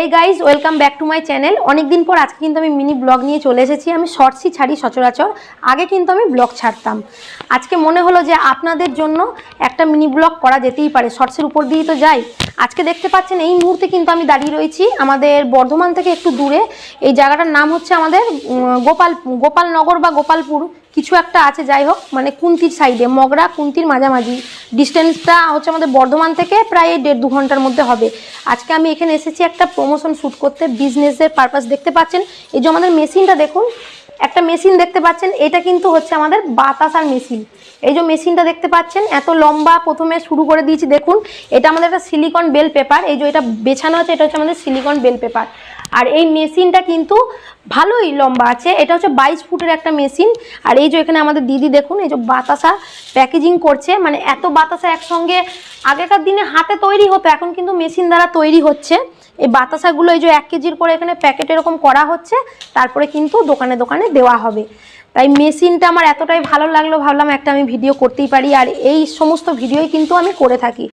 Hey guys, welcome back to my channel. অনেক দিন পর আজকে কিন্তু আমি মিনি ব্লগ নিয়ে চলে এসেছি। আমি শর্টসই ছাড়ি সচরাচর, আগে কিন্তু আমি ব্লগ ছাড়তাম। আজকে মনে হলো যে আপনাদের জন্য একটা মিনি ব্লগ করা যেতেই পারে, শর্টসের উপর দিয়েই তো যাই। আজকে দেখতে পাচ্ছেন এই মুহূর্তে কিন্তু আমি দাঁড়িয়ে রয়েছি আমাদের বর্ধমান থেকে একটু দূরে। এই জায়গাটার নাম হচ্ছে আমাদের গোপালনগর বা গোপালপুর কিছু একটা আছে, যাই হোক, মানে কুন্তির সাইডে, মগরা কুন্তির মাঝামাঝি। ডিস্টেন্সটা হচ্ছে আমাদের বর্ধমান থেকে প্রায় 1.5-2 ঘন্টার মধ্যে হবে। আজকে আমি এখানে এসেছি একটা প্রমোশন শ্যুট করতে, বিজনেসের পারপাস। দেখতে পাচ্ছেন এই যে আমাদের মেশিনটা দেখুন, একটা মেশিন দেখতে পাচ্ছেন, এটা কিন্তু হচ্ছে আমাদের বাতাসার মেশিন। এই যে মেশিনটা দেখতে পাচ্ছেন এত লম্বা, প্রথমে শুরু করে দিয়েছি দেখুন। এটা আমাদের একটা সিলিকন বেল পেপার, এই যে এটা বেছানো আছে, এটা হচ্ছে আমাদের সিলিকন বেল পেপার। আর এই মেশিনটা কিন্তু ভালোই লম্বা আছে, এটা হচ্ছে 22 ফুটের একটা মেশিন। আর এই যে এখানে আমাদের দিদি দেখুন, এই যে বাতাসা প্যাকেজিং করছে, মানে এত বাতাসা একসঙ্গে আগেকার দিনে হাতে তৈরি হতো, এখন কিন্তু মেশিন দ্বারা তৈরি হচ্ছে। এই বাতাসাগুলো এই যে 1 কেজির করে এখানে প্যাকেট এরকম করা হচ্ছে, তারপরে কিন্তু দোকানে দোকানে দেওয়া হবে। তাই মেশিনটা আমার এতটাই ভালো লাগলো, ভাবলাম একটা আমি ভিডিও করতেই পারি। আর এই সমস্ত ভিডিওই কিন্তু আমি করে থাকি।